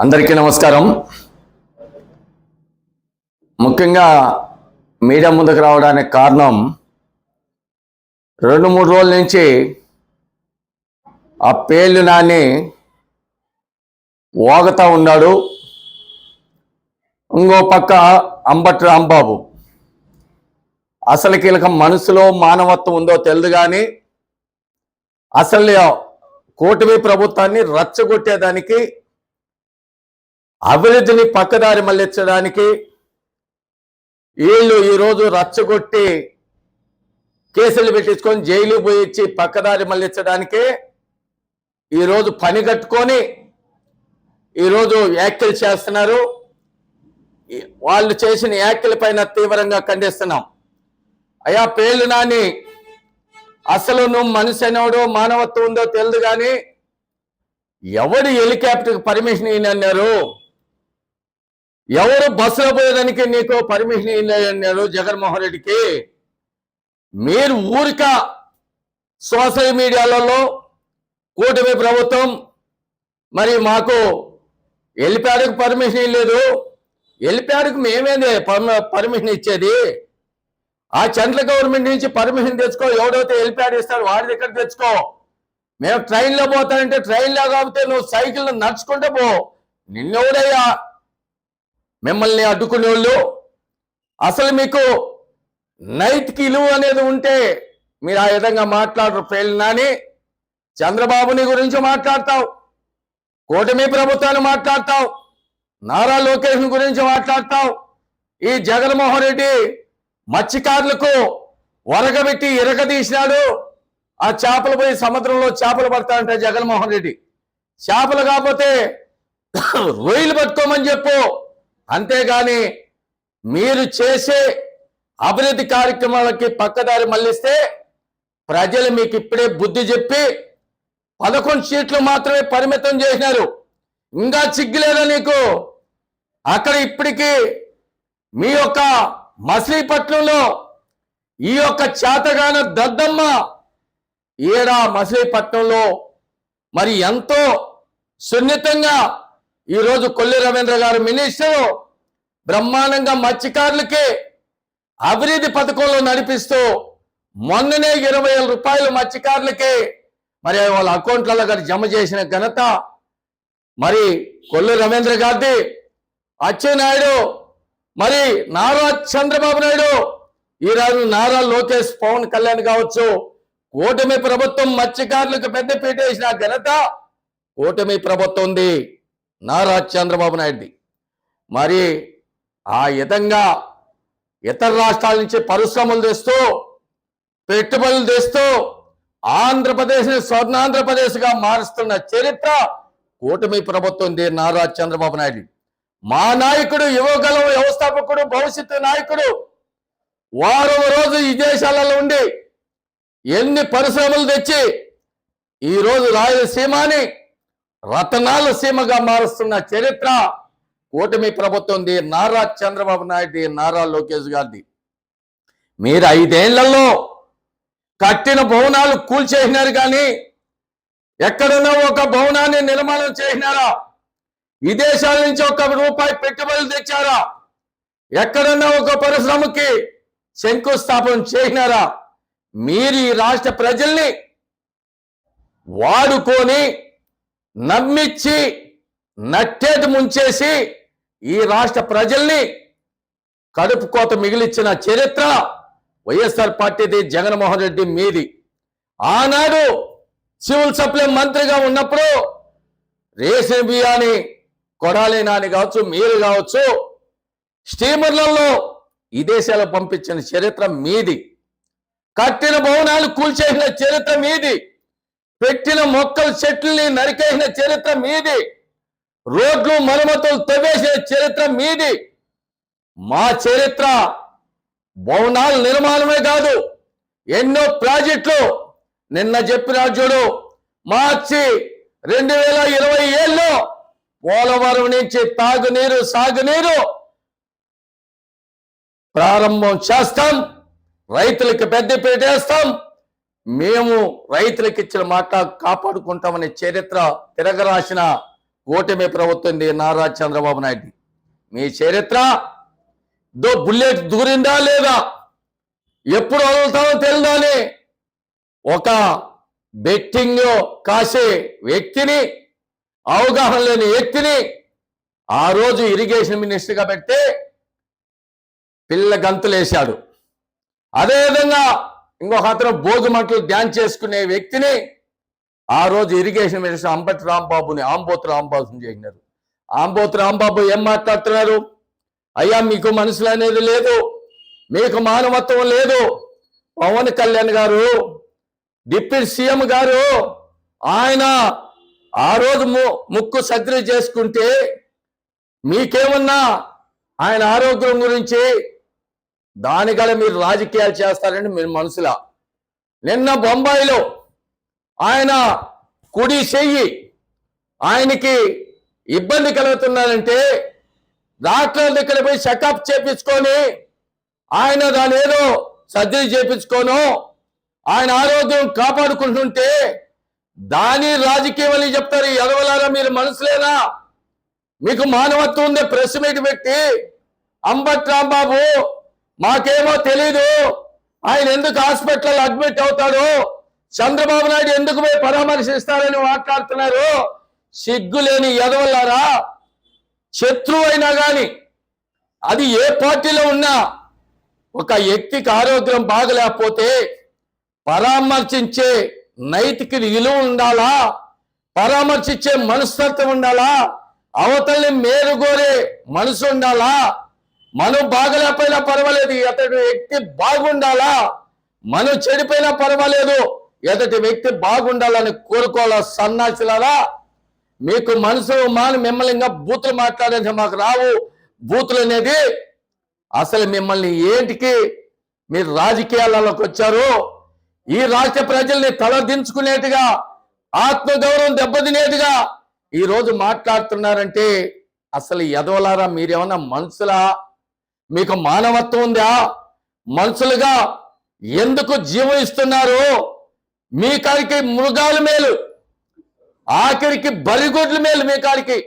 అందరికీ నమస్కారం. ముఖ్యంగా మీడియా ముందుకు రావడానికి కారణం 2-3 రోజుల నుంచి ఆ పేర్లు నాని వాగుతూ ఉన్నాడు. ఇంకో పక్క అంబటి రాంబాబు అసలు కీలకం మనసులో మానవత్వం ఉందో తెలియదు, కానీ అసలు కూటమి ప్రభుత్వాన్ని రచ్చగొట్టేదానికి, అభివృద్ధిని పక్కదారి మళ్లించడానికి వీళ్ళు ఈరోజు రచ్చగొట్టి కేసులు పెట్టించుకొని జైలు పోయిచ్చి పక్కదారి మళ్లించడానికే ఈరోజు పని కట్టుకొని ఈరోజు వ్యాఖ్యలు చేస్తున్నారు. వాళ్ళు చేసిన వ్యాఖ్యల పైన తీవ్రంగా ఖండిస్తున్నాం. అయ్యా పేర్లు నాని, అసలు నువ్వు మనిషి అనేవాడు మానవత్వం ఉందో తెలియదు, కానీ ఎవడు హెలికాప్టర్కి పర్మిషన్ అన్నారు, ఎవరు బస్సులో పోయేదానికి నీకు పర్మిషన్ అన్నారు జగన్మోహన్ రెడ్డికి. మీరు ఊరిక సోషల్ మీడియాలలో కూటమి ప్రభుత్వం మరి మాకు హెలిప్యాడ్కి పర్మిషన్ లేదు, హెలిప్యాడ్కి మేమేంది పర్మిషన్ ఇచ్చేది, ఆ సెంట్రల్ గవర్నమెంట్ నుంచి పర్మిషన్ తెచ్చుకో, ఎవడైతే హెలిప్యాడ్ ఇస్తాడు వాడి దగ్గర తెచ్చుకో. మేము ట్రైన్లో పోతానంటే ట్రైన్లో కాకపోతే నువ్వు సైకిల్ నడుచుకుంటే పో, నిన్నెవడయ్యా మిమ్మల్ని అడ్డుకునే వాళ్ళు? అసలు మీకు నైతిక విలువ అనేది ఉంటే మీరు ఆ విధంగా మాట్లాడరు. పేర్లు నాని, చంద్రబాబుని గురించి మాట్లాడతావు, కూటమి ప్రభుత్వాన్ని మాట్లాడతావు, నారా లోకేష్ గురించి మాట్లాడతావు. ఈ జగన్మోహన్ రెడ్డి మత్స్యకారులకు వరగబెట్టి ఇరగదీసినాడు. ఆ చేపలు పోయి సముద్రంలో చేపలు పడతాడంటే జగన్మోహన్ రెడ్డి. చేపలు కాకపోతే రొయ్యలు పట్టుకోమని చెప్పు, అంతేగాని మీరు చేసే అభివృద్ధి కార్యక్రమాలకి పక్కదారి మళ్లిస్తే ప్రజలు మీకు ఇప్పుడే బుద్ధి చెప్పి 11 సీట్లు మాత్రమే పరిమితం చేసినారు. ఇంకా చిగ్గులేదా నీకు? అక్కడ ఇప్పటికీ మీ యొక్క మచిలీపట్నంలో ఈ యొక్క చేతగాన దద్దమ్మ ఈడ మచిలీపట్నంలో మరి ఎంతో సున్నితంగా ఈరోజు కొల్లి రవీంద్ర గారు మినిస్టర్ బ్రహ్మాండంగా మత్స్యకారులకి అభివృద్ధి పథకంలో నడిపిస్తూ మొన్ననే 20,000 రూపాయలు మత్స్యకారులకి మరి వాళ్ళ అకౌంట్లలో గారు జమ చేసిన ఘనత మరి కొల్లి రవీంద్ర గారిది. అచ్చెన్నాయుడు మరి నారా చంద్రబాబు నాయుడు, ఈరోజు నారా లోకేష్, పవన్ కళ్యాణ్ కావచ్చు, కూటమి ప్రభుత్వం మత్స్యకారులకు పెద్దపీట వేసిన ఘనత కూటమి ప్రభుత్వం ఉంది, నారా చంద్రబాబు నాయుడుది. మరి ఆ విధంగా ఇతర రాష్ట్రాల నుంచి పరిశ్రమలు తెస్తూ పెట్టుబడులు తెస్తూ ఆంధ్రప్రదేశ్ని స్వర్ణాంధ్రప్రదేశ్గా మారుస్తున్న చరిత్ర కూటమి ప్రభుత్వం ఉంది, నారా చంద్రబాబు నాయుడు. మా నాయకుడు, యువగలం వ్యవస్థాపకుడు, భవిష్యత్తు నాయకుడు వారం రోజు ఈ దేశాలలో ఉండి ఎన్ని పరిశ్రమలు తెచ్చి ఈరోజు రాయలసీమని రతనాల సీమగా మారుస్తున్న చరిత్ర కూటమి ప్రభుత్వంది, నారా చంద్రబాబు నాయుడు, నారా లోకేష్ గారిది. మీరు 5 ఏళ్లలో కట్టిన భవనాలు కూల్చేసినారు, కానీ ఎక్కడన్నా ఒక భవనాన్ని నిర్మాణం చేసినారా? విదేశాల నుంచి ₹1 పెట్టుబడులు తెచ్చారా? ఎక్కడన్నా ఒక పరిశ్రమకి శంకుస్థాపన చేసినారా? మీరు ఈ రాష్ట్ర ప్రజల్ని వాడుకొని నమ్మించి నట్టేటు ముంచేసి ఈ రాష్ట్ర ప్రజల్ని కడుపు కోత మిగిలిచ్చిన చరిత్ర వైఎస్ఆర్ పార్టీది, జగన్మోహన్ రెడ్డి మీది. ఆనాడు సివిల్ సప్లై మంత్రిగా ఉన్నప్పుడు రేషన్ బియ్యాన్ని కొడాలి నాని కావచ్చు, మీరు కావచ్చు, స్టీమర్లలో ఈ దేశాలకు పంపించిన చరిత్ర మీది. కట్టిన భవనాలు కూల్చేసిన చరిత్ర మీది. పెట్టిన మొక్కలు చెట్లని నరికేసిన చరిత్ర మీది. రోడ్లు మరమ్మతులు తవ్వేసిన చరిత్ర మీది. మా చరిత్ర భవనాల నిర్మాణమే కాదు, ఎన్నో ప్రాజెక్టులు. నిన్న చెప్పిన చూడు, మార్చి 2027లో పోలవరం నుంచి తాగునీరు, సాగునీరు ప్రారంభం చేస్తాం. రైతులకు పెద్దపీట వేస్తాం. మేము రైతులకు ఇచ్చిన మాట కాపాడుకుంటామనే చరిత్ర తిరగరాసిన కూటమి ప్రభుత్వం నారా చంద్రబాబు నాయుడు. మీ చరిత్ర బుల్లెట్ దూరిందా లేదా, ఎప్పుడు వదులుతామో తెలియదని ఒక బెట్టింగ్ కాసే వ్యక్తిని, అవగాహన లేని వ్యక్తిని ఆ రోజు ఇరిగేషన్ మినిస్టర్గా పెడితే పిల్ల గంతులేశాడు. అదేవిధంగా ఇంకొక అతను భోగిమంటలు డ్యాన్స్ చేసుకునే వ్యక్తిని ఆ రోజు ఇరిగేషన్ మినిస్టర్ అంబటి రాంబాబుని ఆంబోతు రాంబాబుని చేసినారు. ఆంబోతు రాంబాబు ఏం మాట్లాడుతున్నారు? అయ్యా, మీకు మనసులు అనేది లేదు, మీకు మానవత్వం లేదు. పవన్ కళ్యాణ్ గారు, డిప్యూటీ సీఎం గారు, ఆయన ఆ రోజు ముక్కు సర్జరీ చేసుకుంటే మీకేమన్నా ఆయన ఆరోగ్యం గురించి దానికల మీరు రాజకీయాలు చేస్తారని మీరు మనసులా. నిన్న బొంబాయిలో ఆయన కుడి చెయ్యి ఆయనకి ఇబ్బంది కలుగుతున్నారంటే డాక్టర్ దగ్గర పోయి చెకప్ చేపించుకొని ఆయన దాని ఏదో సర్జరీ చేపించుకోను ఆయన ఆరోగ్యం కాపాడుకుంటుంటే దాని రాజకీయం అని చెప్తారు. ఎదవలారా, మీరు మనసులేనా? మీకు మానవత్వం ఉందే ప్రెస్ మీట్ పెట్టి అంబటి రాంబాబు మాకేమో తెలీదు, ఆయన ఎందుకు హాస్పిటల్ అడ్మిట్ అవుతాడు, చంద్రబాబు నాయుడు ఎందుకు పోయి పరామర్శిస్తారని మాట్లాడుతున్నారు. సిగ్గులేని ఎదవల్లారా, శత్రువు అయినా కానీ అది ఏ పార్టీలో ఉన్నా ఒక వ్యక్తికి ఆరోగ్యం బాగలేకపోతే పరామర్శించే నైతిక విలువ ఉండాలా, పరామర్శించే మనస్తత్వం ఉండాలా, అవతల్ని మేలుగోరే మనసు ఉండాలా. మనం బాగలేకపోయినా పర్వాలేదు, ఎదుటి వ్యక్తి బాగుండాలా. మనం చెడిపోయినా పర్వాలేదు, ఎదుటి వ్యక్తి బాగుండాలని కోరుకోవాలా. సన్నాసిలారా, మీకు మనసు మిమ్మల్ని ఇంకా బూతులు మాట్లాడేది మాకు రావు. బూతులు అనేది అసలు మిమ్మల్ని ఏంటికి మీరు రాజకీయాలలోకి వచ్చారు? ఈ రాష్ట్ర ప్రజల్ని తలదించుకునేట్టుగా, ఆత్మగౌరవం దెబ్బతినేట్టుగా ఈ రోజు మాట్లాడుతున్నారంటే అసలు ఎదవలారా, మీరేమన్నా మనుషులా? మీకు మానవత్వం ఉందా? మనుషులుగా ఎందుకు జీవం ఇస్తున్నారు? మీ కాడికి మృగాల మేలు, ఆఖరికి బలిగొడ్ల మేలు మీ కాడికి.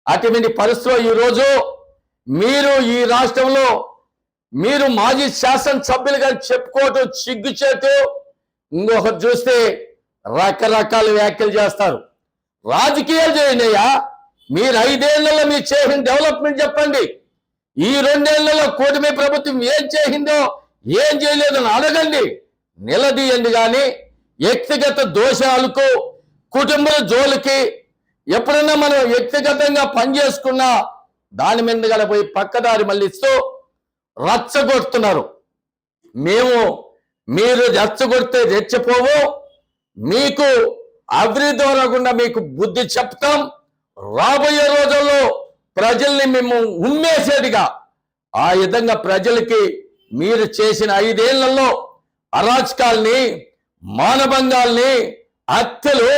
అటువంటి పరిస్థితిలో ఈరోజు మీరు ఈ రాష్ట్రంలో మీరు మాజీ శాసనసభ్యులుగా చెప్పుకోవటం సిగ్గుచేటు. ఇంకొకరు చూస్తే రకరకాల వ్యాఖ్యలు చేస్తారు. రాజకీయాలు చేయండి అయ్యా. మీరు 5 ఏళ్లలో మీరు చేసిన డెవలప్మెంట్ చెప్పండి. ఈ 2 ఏళ్లలో కూటమి ప్రభుత్వం ఏం చేసిందో ఏం చేయలేదని అడగండి, నిలదీయండి. కానీ వ్యక్తిగత దోషాలకు, కుటుంబ జోలికి ఎప్పుడన్నా మనం వ్యక్తిగతంగా పనిచేసుకున్నా దాని మీద పోయి పక్కదారి మళ్ళిస్తూ రచ్చగొడుతున్నారు. మీరు రెచ్చగొడితే రెచ్చిపోవు, మీకు అభివృద్ధి అవ్వకుండా మీకు బుద్ధి చెప్తాం. రాబోయే రోజుల్లో ప్రజల్ని మేము ఉమ్మేసేదిగా ఆ విధంగా ప్రజలకి మీరు చేసిన 5 ఏళ్లలో అరాచకాల్ని, మానభంగాల్ని, హత్యలు,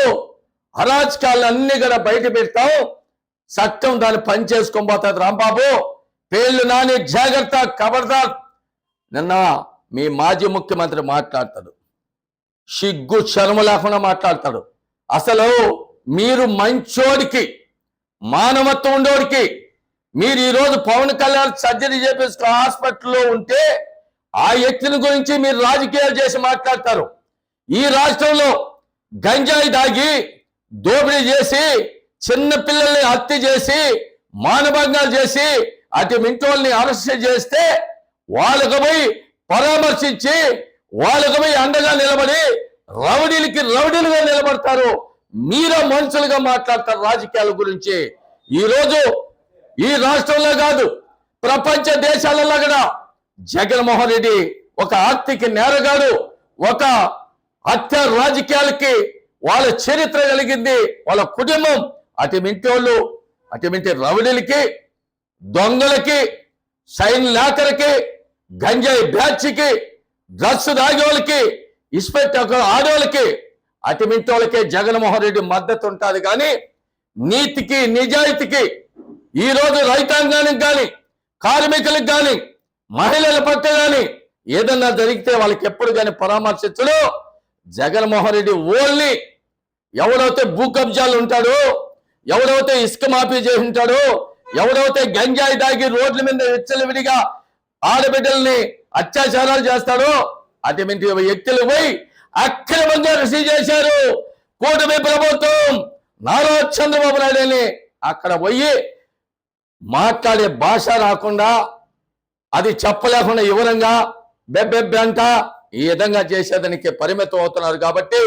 అరాచకాలను అన్ని కూడా బయట పెడతాం. చట్టం దాన్ని పని చేసుకొని పోతుంది. రాంబాబు, పేర్లు నాని జాగ్రత్త, ఖబర్దార్. నిన్న మీ మాజీ ముఖ్యమంత్రి మాట్లాడతాడు, సిగ్గు శరమ లేకుండా మాట్లాడతాడు. అసలు మీరు మంచోడికి, మానవత్వం ఉండోడికి, మీరు ఈరోజు పవన్ కళ్యాణ్ సర్జరీ చేపించుకో హాస్పిటల్లో ఉంటే ఆ వ్యక్తిని గురించి మీరు రాజకీయాలు చేసి మాట్లాడతారు. ఈ రాష్ట్రంలో గంజాయి దాగి దోపిడీ చేసి చిన్న పిల్లల్ని హత్య చేసి మానభంగాలు చేసి అటు ఇంటోళ్ళని అరెస్ట్ చేస్తే వాళ్ళకు పోయి పరామర్శించి వాళ్ళకు పోయి అండగా నిలబడి రౌడీలుగా నిలబడతారు. మీరే మనుషులుగా మాట్లాడతారు రాజకీయాల గురించి. ఈరోజు ఈ రాష్ట్రంలో కాదు, ప్రపంచ దేశాలలో కూడా జగన్మోహన్ రెడ్డి ఒక ఆర్థిక నేరగాడు, ఒక హత్య రాజకీయాలకి వాళ్ళ చరిత్ర కలిగింది. వాళ్ళ కుటుంబం అటుమింటోళ్ళు, అటుమింటి రౌడీలకి, దొంగలకి, సైన్ లాకర్కి, గంజాయి బ్యాచ్కి, డ్రగ్స్ దాగేవాళ్ళకి, ఇన్స్పెక్టర్ ఆడవాళ్ళకి, అటుమింటోళ్ళకి జగన్మోహన్ రెడ్డి మద్దతు ఉంటుంది. కానీ నీతికి, నిజాయితీకి ఈరోజు రైతాంగానికి కానీ, కార్మికులకు కానీ, మహిళల పట్ల కానీ ఏదన్నా జరిగితే వాళ్ళకి ఎప్పుడు కానీ పరామర్శించడు జగన్మోహన్ రెడ్డి. ఓన్లీ ఎవడైతే భూ కబ్జాలు ఉంటాడో, ఎవడైతే ఇసుక మాఫీ చేసి ఉంటాడో, ఎవడైతే గంజాయి దాగి రోడ్ల మీద విచ్చలవిడిగా ఆడబిడ్డల్ని అత్యాచారాలు చేస్తాడో అటువంటి వ్యక్తులు పోయి అక్రమంగా రిసీవ్ చేశారు కూటమి ప్రభుత్వం. నారా చంద్రబాబు నాయుడుని అక్కడ పోయి మాట్లాడే భాష రాకుండా, అది చెప్పలేకుండా వివరంగా బెబ్బెబ్బెంట ఈ విధంగా చేసేదానికి పరిమితం అవుతున్నారు. కాబట్టి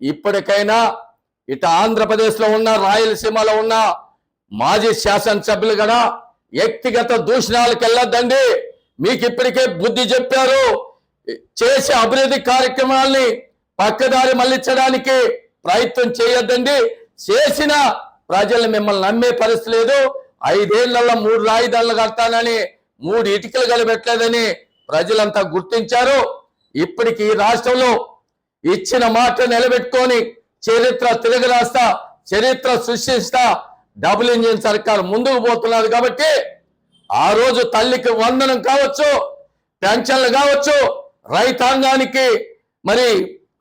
ఇప్పటికైనా ఇటు ఆంధ్రప్రదేశ్లో ఉన్న, రాయలసీమలో ఉన్న మాజీ శాసనసభ్యులు కూడా వ్యక్తిగత దూషణాలకు వెళ్ళొద్దండి. మీకు ఇప్పటికే బుద్ధి చెప్పారు. చేసే అభివృద్ధి కార్యక్రమాల్ని పక్కదారి మళ్లించడానికి ప్రయత్నం చేయొద్దండి. చేసిన ప్రజలు మిమ్మల్ని నమ్మే పరిస్థితి లేదు. 5 ఏళ్లలో 3 రాజధానులు కడతానని 3 ఇటుకలు కలిపెట్టలేదని ప్రజలంతా గుర్తించారు. ఇప్పటికి ఈ రాష్ట్రంలో ఇచ్చిన మాట నిలబెట్టుకొని చరిత్ర తిరగరాస్తా, చరిత్ర సృష్టిస్తా డబుల్ ఇంజిన్ సర్కార్ ముందుకు పోతున్నారు. కాబట్టి ఆ రోజు తల్లికి వందనం కావచ్చు, పెన్షన్లు కావచ్చు, రైతాంగానికి మరి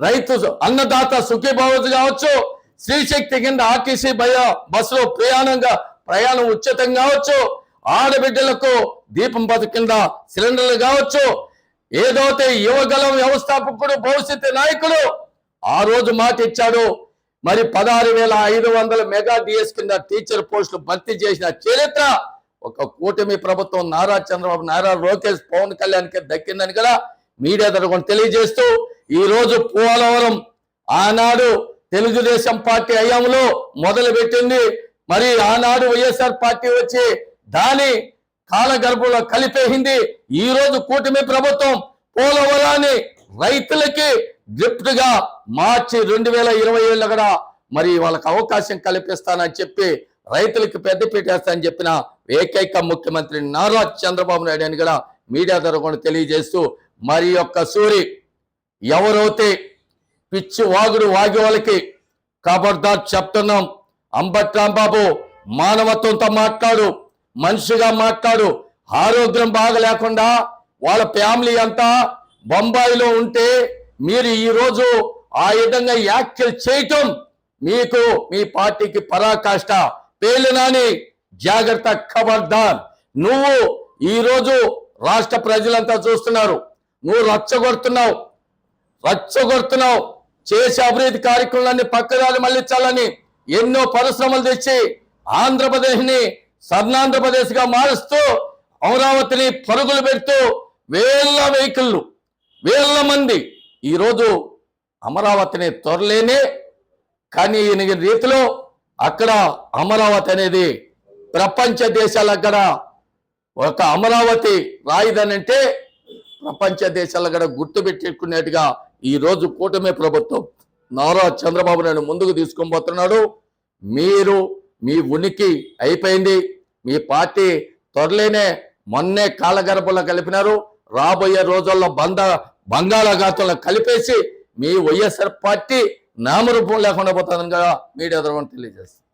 రైతు అన్నదాత సుఖీభావతి కావచ్చు, శ్రీశక్తి కింద ఆర్టీసీ బస్సులో ప్రయాణం ఉచితం కావచ్చు, ఆడబిడ్డలకు దీపం పథకం కింద సిలిండర్లు కావచ్చు, ఏదైతే యువగలం వ్యవస్థాపకుడు భవిష్యత్తు నాయకుడు ఆ రోజు మాట ఇచ్చాడు. మరి 16,500 మెగా డిఎస్ కింద టీచర్ పోస్టులు భర్తీ చేసిన చరిత్ర ఒక కూటమి ప్రభుత్వం నారా చంద్రబాబు, నారా లోకేష్, పవన్ కళ్యాణ్కి దక్కిందని కూడా మీడియా తరఫున తెలియజేస్తూ ఈ రోజు పోలవరం ఆనాడు తెలుగుదేశం పార్టీ హయాంలో మొదలు పెట్టింది. మరి ఆనాడు వైఎస్ఆర్ పార్టీ వచ్చి దాని కాలగర్భంలో కలిపేసింది. ఈ రోజు కూటమి ప్రభుత్వం పోలవరాన్ని రైతులకి గిఫ్ట్ గా మార్చి 2027 కూడా మరి వాళ్ళకి అవకాశం కల్పిస్తానని చెప్పి రైతులకి పెద్దపీట వేస్తానని చెప్పిన ఏకైక ముఖ్యమంత్రి నారా చంద్రబాబు నాయుడు అని కూడా మీడియా తరఫున తెలియజేస్తూ, మరి యొక్క సూరి ఎవరైతే పిచ్చి వాగుడు వాగే వాళ్ళకి ఖబర్దార్ చెప్తున్నాం. అంబటి రాంబాబు మానవత్వంతో మాట్లాడు, మనిషిగా మాట్లాడు. ఆరోగ్యం బాగా లేకుండా వాళ్ళ ఫ్యామిలీ అంతా బొంబాయిలో ఉంటే మీరు ఈ రోజు ఆ విధంగా వ్యాఖ్యలు చేయటం మీకు మీ పార్టీకి పరాకాష్ట. పేలినాని జాగ్రత్త, ఖబర్దార్. నువ్వు ఈ రోజు రాష్ట్ర ప్రజలంతా చూస్తున్నారు, నువ్వు రచ్చగొడుతున్నావు. చేసే అభివృద్ధి కార్యక్రమాలన్నీ పక్కదారి మళ్లించాలని ఎన్నో పరిశ్రమలు తెచ్చి ఆంధ్రప్రదేశ్ని స్వర్ణాంధ్రప్రదేశ్ గా మారుస్తూ అమరావతిని పరుగులు పెడుతూ వేల వెహికల్లు, వేల మంది ఈరోజు అమరావతిని త్వరలేనే కానీ ఈ రీతిలో అక్కడ అమరావతి అనేది ప్రపంచ దేశాలకు కూడా ఒక అమరావతి రాయిదని అంటే ప్రపంచ దేశాలకు కూడా గుర్తుపెట్టుకునేట్టుగా ఈ రోజు కూటమి ప్రభుత్వం నారా చంద్రబాబు నాయుడు ముందుకు తీసుకొని పోతున్నాడు. మీరు మీ ఉనికి అయిపోయింది. మీ పార్టీ త్వరలోనే మొన్నే కాలగర్భంలో కలిపినారు. రాబోయే రోజుల్లో బంగాళాఖాతంలో కలిపేసి మీ వైఎస్ఆర్ పార్టీ నామరూపం లేకుండా పోతుందని కూడా మీడియా ద్వారా తెలియజేస్తారు.